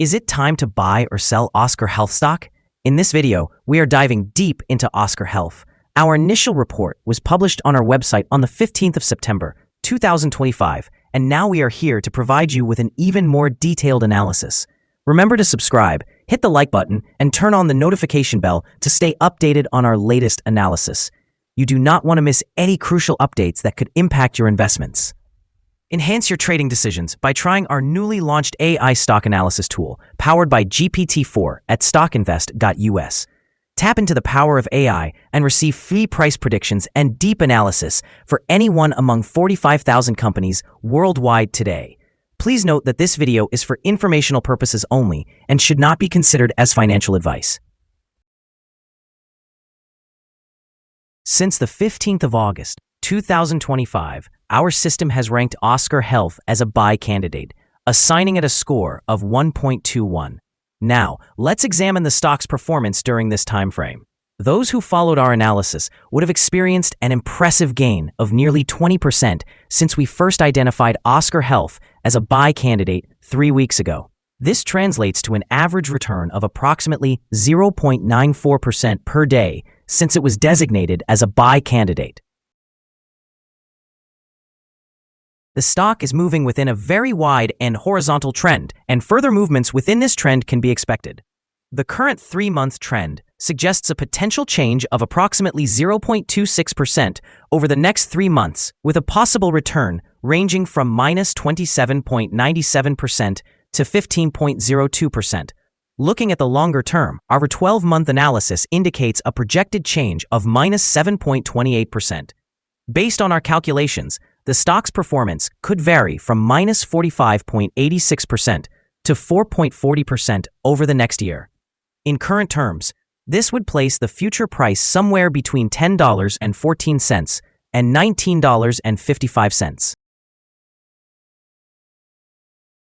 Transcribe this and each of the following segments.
Is it time to buy or sell OSCR Health stock? In this video, we are diving deep into OSCR Health. Our initial report was published on our website on the 15th of September, 2025, and now we are here to provide you with an even more detailed analysis. Remember to subscribe, hit the like button, and turn on the notification bell to stay updated on our latest analysis. You do not want to miss any crucial updates that could impact your investments. Enhance your trading decisions by trying our newly launched AI stock analysis tool, powered by GPT-4 at StockInvest.us. Tap into the power of AI and receive free price predictions and deep analysis for any one among 45,000 companies worldwide today. Please note that this video is for informational purposes only and should not be considered as financial advice. Since the 15th of August, 2025, our system has ranked OSCR Health as a buy candidate, assigning it a score of 1.21. Now, let's examine the stock's performance during this time frame. Those who followed our analysis would have experienced an impressive gain of nearly 20% since we first identified OSCR Health as a buy candidate 3 weeks ago. This translates to an average return of approximately 0.94% per day since it was designated as a buy candidate. The stock is moving within a very wide and horizontal trend, and further movements within this trend can be expected. The current 3-month trend suggests a potential change of approximately 0.26% over the next 3 months, with a possible return ranging from minus 27.97% to 15.02%. Looking at the longer term, our 12-month analysis indicates a projected change of minus 7.28%. Based on our calculations, the stock's performance could vary from minus 45.86% to 4.40% over the next year. In current terms, this would place the future price somewhere between $10.14 and $19.55.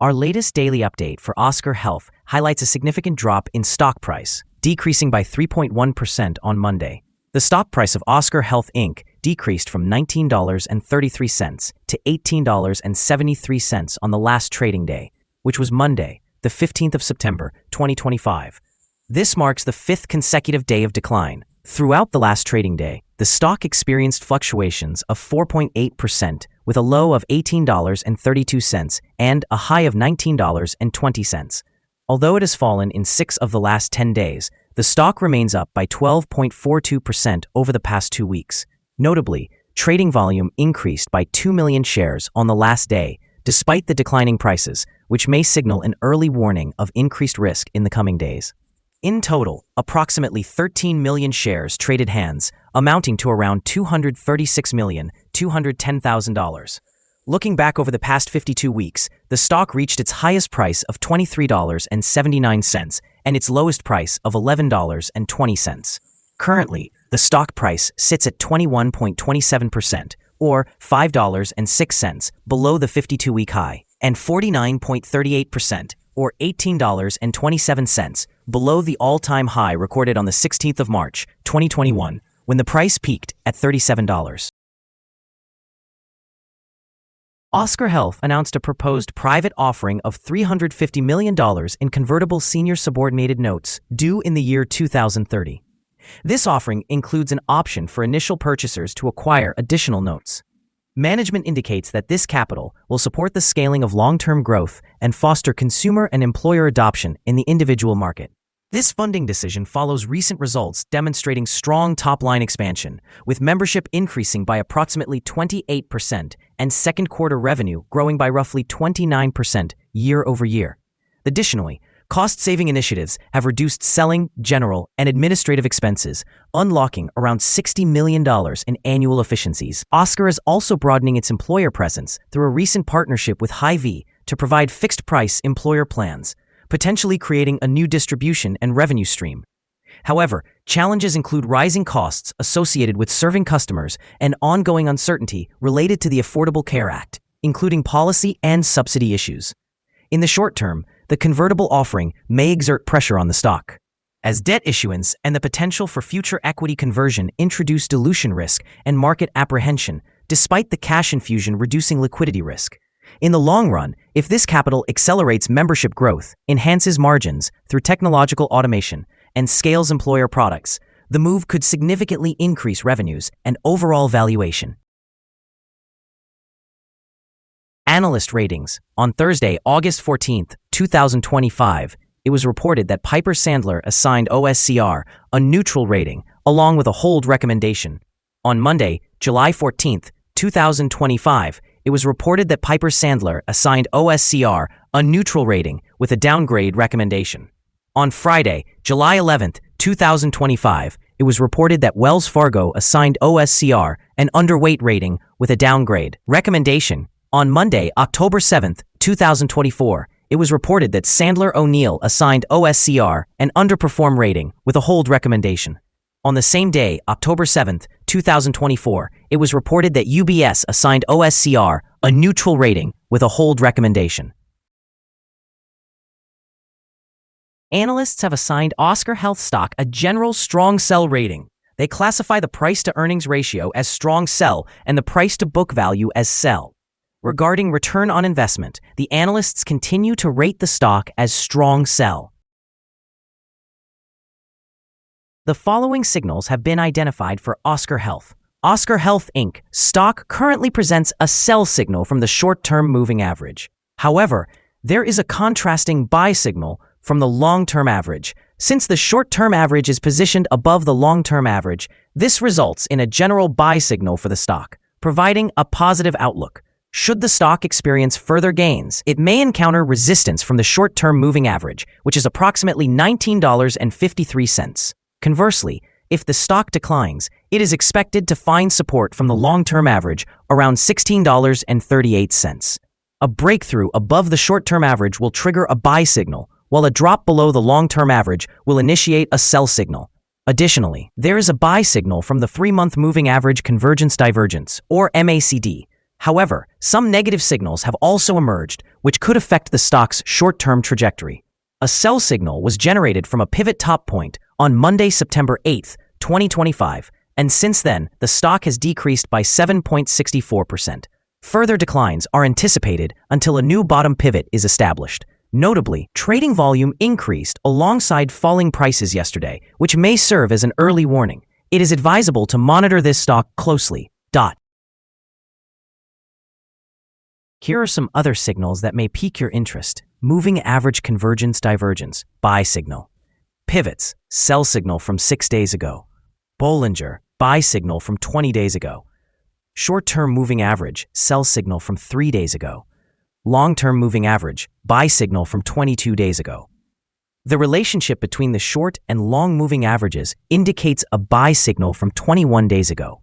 Our latest daily update for OSCR Health highlights a significant drop in stock price, decreasing by 3.1% on Monday. The stock price of OSCR Health Inc. decreased from $19.33 to $18.73 on the last trading day, which was Monday, the 15th of September, 2025. This marks the 5th consecutive day of decline. Throughout the last trading day, the stock experienced fluctuations of 4.8%, with a low of $18.32 and a high of $19.20. Although it has fallen in 6 of the last 10 days, the stock remains up by 12.42% over the past 2 weeks. Notably, trading volume increased by 2 million shares on the last day, despite the declining prices, which may signal an early warning of increased risk in the coming days. In total, approximately 13 million shares traded hands, amounting to around $236,210,000. Looking back over the past 52 weeks, the stock reached its highest price of $23.79 and its lowest price of $11.20. Currently, the stock price sits at 21.27%, or $5.06, below the 52-week high, and 49.38%, or $18.27, below the all-time high recorded on the 16th of March, 2021, when the price peaked at $37. OSCR Health announced a proposed private offering of $350 million in convertible senior subordinated notes due in the year 2030. This offering includes an option for initial purchasers to acquire additional notes. Management indicates that this capital will support the scaling of long-term growth and foster consumer and employer adoption in the individual market. This funding decision follows recent results demonstrating strong top-line expansion, with membership increasing by approximately 28% and second quarter revenue growing by roughly 29% year over year. Additionally, cost-saving initiatives have reduced selling, general, and administrative expenses, unlocking around $60 million in annual efficiencies. OSCR is also broadening its employer presence through a recent partnership with Hy-Vee to provide fixed-price employer plans, potentially creating a new distribution and revenue stream. However, challenges include rising costs associated with serving customers and ongoing uncertainty related to the Affordable Care Act, including policy and subsidy issues. In the short term, the convertible offering may exert pressure on the stock, as debt issuance and the potential for future equity conversion introduce dilution risk and market apprehension, despite the cash infusion reducing liquidity risk. In the long run, if this capital accelerates membership growth, enhances margins through technological automation, and scales employer products, the move could significantly increase revenues and overall valuation. Analyst ratings. On Thursday, August 14, 2025, it was reported that Piper Sandler assigned OSCR a neutral rating along with a hold recommendation. On Monday, July 14, 2025, it was reported that Piper Sandler assigned OSCR a neutral rating with a downgrade recommendation. On Friday, July 11, 2025, it was reported that Wells Fargo assigned OSCR an underweight rating with a downgrade recommendation. On Monday, October 7, 2024, it was reported that Sandler O'Neill assigned OSCR an underperform rating with a hold recommendation. On the same day, October 7, 2024, it was reported that UBS assigned OSCR a neutral rating with a hold recommendation. Analysts have assigned Oscar Health stock a general strong sell rating. They classify the price-to-earnings ratio as strong sell and the price-to-book value as sell. Regarding return on investment, the analysts continue to rate the stock as strong sell. The following signals have been identified for Oscar Health. OSCR Inc. stock currently presents a sell signal from the short-term moving average. However, there is a contrasting buy signal from the long-term average. Since the short-term average is positioned above the long-term average, this results in a general buy signal for the stock, providing a positive outlook. Should the stock experience further gains, it may encounter resistance from the short-term moving average, which is approximately $19.53. Conversely, if the stock declines, it is expected to find support from the long-term average around $16.38. A breakthrough above the short-term average will trigger a buy signal, while a drop below the long-term average will initiate a sell signal. Additionally, there is a buy signal from the 3-month moving average convergence divergence, or MACD. However, some negative signals have also emerged, which could affect the stock's short-term trajectory. A sell signal was generated from a pivot top point on Monday, September 8, 2025, and since then, the stock has decreased by 7.64%. Further declines are anticipated until a new bottom pivot is established. Notably, trading volume increased alongside falling prices yesterday, which may serve as an early warning. It is advisable to monitor this stock closely. Here are some other signals that may pique your interest. Moving average convergence divergence, buy signal. Pivots, sell signal from 6 days ago. Bollinger, buy signal from 20 days ago. Short-term moving average, sell signal from 3 days ago. Long-term moving average, buy signal from 22 days ago. The relationship between the short and long moving averages indicates a buy signal from 21 days ago.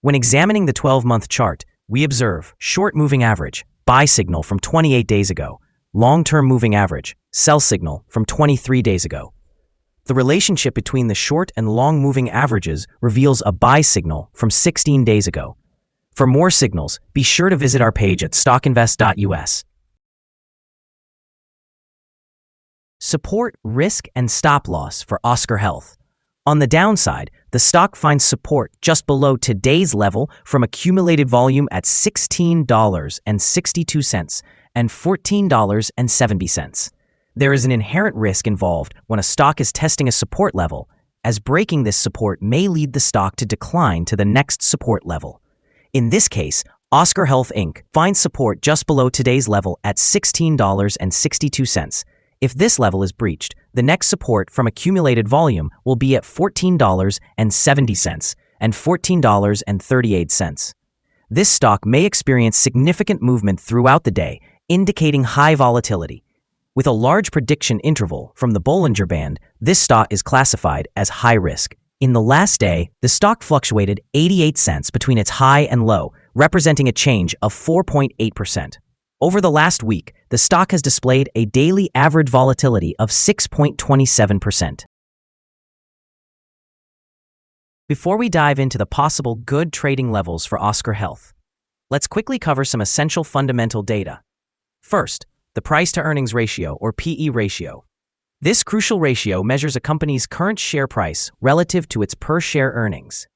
When examining the 12-month chart, we observe short moving average, buy signal from 28 days ago, long-term moving average, sell signal from 23 days ago. The relationship between the short and long moving averages reveals a buy signal from 16 days ago. For more signals, be sure to visit our page at StockInvest.us. Support, risk, and stop loss for Oscar Health. On the downside, the stock finds support just below today's level from accumulated volume at $16.62 and $14.70. There is an inherent risk involved when a stock is testing a support level, as breaking this support may lead the stock to decline to the next support level. In this case, Oscar Health Inc. finds support just below today's level at $16.62. If this level is breached, the next support from accumulated volume will be at $14.70 and $14.38. This stock may experience significant movement throughout the day, indicating high volatility. With a large prediction interval from the Bollinger Band, this stock is classified as high risk. In the last day, the stock fluctuated 88 cents between its high and low, representing a change of 4.8%. Over the last week, the stock has displayed a daily average volatility of 6.27%. Before we dive into the possible good trading levels for Oscar Health, let's quickly cover some essential fundamental data. First, the price-to-earnings ratio, or PE ratio. This crucial ratio measures a company's current share price relative to its per-share earnings.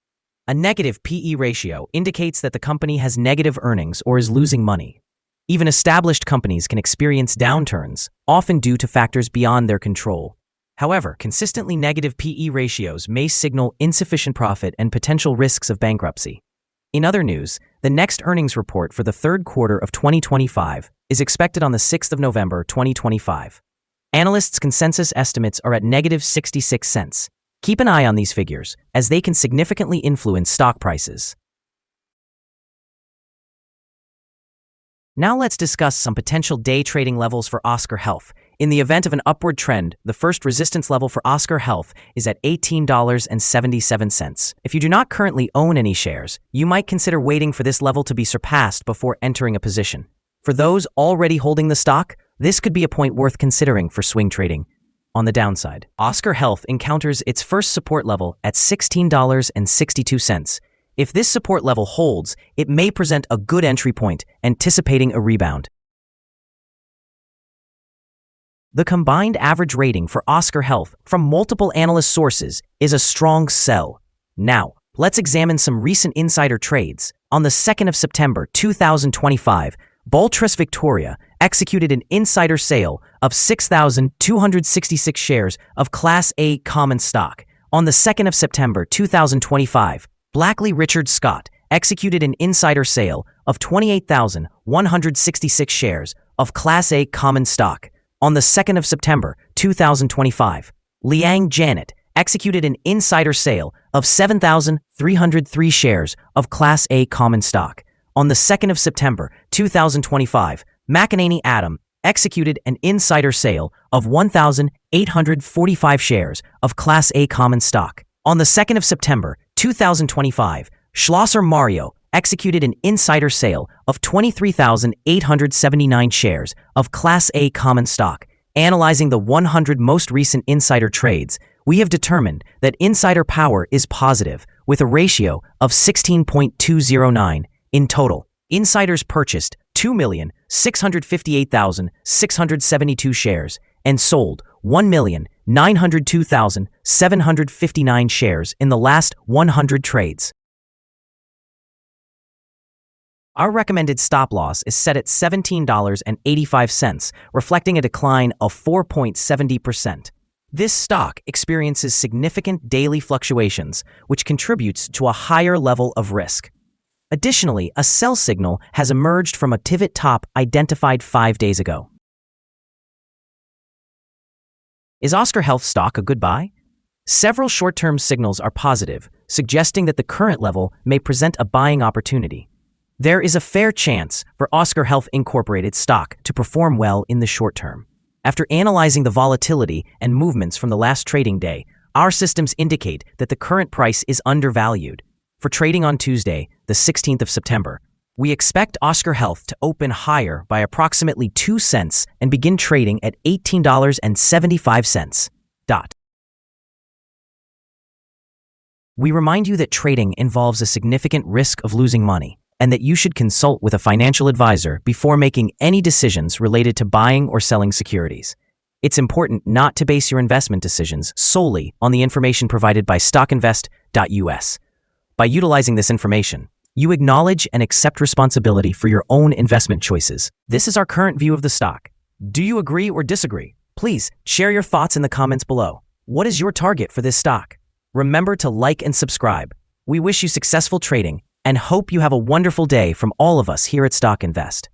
A negative PE ratio indicates that the company has negative earnings or is losing money. Even established companies can experience downturns, often due to factors beyond their control. However, consistently negative PE ratios may signal insufficient profit and potential risks of bankruptcy. In other news, the next earnings report for the third quarter of 2025 is expected on the 6th of November 2025. Analysts' consensus estimates are at negative 66 cents. Keep an eye on these figures, as they can significantly influence stock prices. Now let's discuss some potential day trading levels for OSCR Health. In the event of an upward trend, the first resistance level for OSCR Health is at $18.77. If you do not currently own any shares, you might consider waiting for this level to be surpassed before entering a position. For those already holding the stock, this could be a point worth considering for swing trading. On the downside, OSCR Health encounters its first support level at $16.62. If this support level holds, it may present a good entry point, anticipating a rebound. The combined average rating for OSCR Health from multiple analyst sources is a strong sell. Now, let's examine some recent insider trades. On the 2nd of September 2025, Boltris Victoria executed an insider sale of 6,266 shares of Class A common stock. On the 2nd of September 2025, Blackley Richard Scott executed an insider sale of 28,166 shares of Class A common stock. On the 2nd of September 2025, Liang Janet executed an insider sale of 7,303 shares of Class A common stock. On the 2nd of September 2025, McEnany Adam executed an insider sale of 1,845 shares of Class A common stock. On the 2nd of September 2025, Schlosser Mario executed an insider sale of 23,879 shares of Class A common stock. Analyzing the 100 most recent insider trades, we have determined that insider power is positive, with a ratio of 16.209. In total, insiders purchased 2,658,672 shares and sold 1,902,759 shares in the last 100 trades. Our recommended stop loss is set at $17.85, reflecting a decline of 4.70%. This stock experiences significant daily fluctuations, which contributes to a higher level of risk. Additionally, a sell signal has emerged from a pivot top identified 5 days ago. Is OSCR Health stock a good buy? Several short-term signals are positive, suggesting that the current level may present a buying opportunity. There is a fair chance for OSCR Health Incorporated stock to perform well in the short term. After analyzing the volatility and movements from the last trading day, our systems indicate that the current price is undervalued. For trading on Tuesday, the 16th of September, we expect OSCR Health to open higher by approximately 2 cents and begin trading at $18.75. We remind you that trading involves a significant risk of losing money, and that you should consult with a financial advisor before making any decisions related to buying or selling securities. It's important not to base your investment decisions solely on the information provided by StockInvest.us. By utilizing this information, you acknowledge and accept responsibility for your own investment choices. This is our current view of the stock. Do you agree or disagree? Please share your thoughts in the comments below. What is your target for this stock? Remember to like and subscribe. We wish you successful trading and hope you have a wonderful day from all of us here at Stock Invest.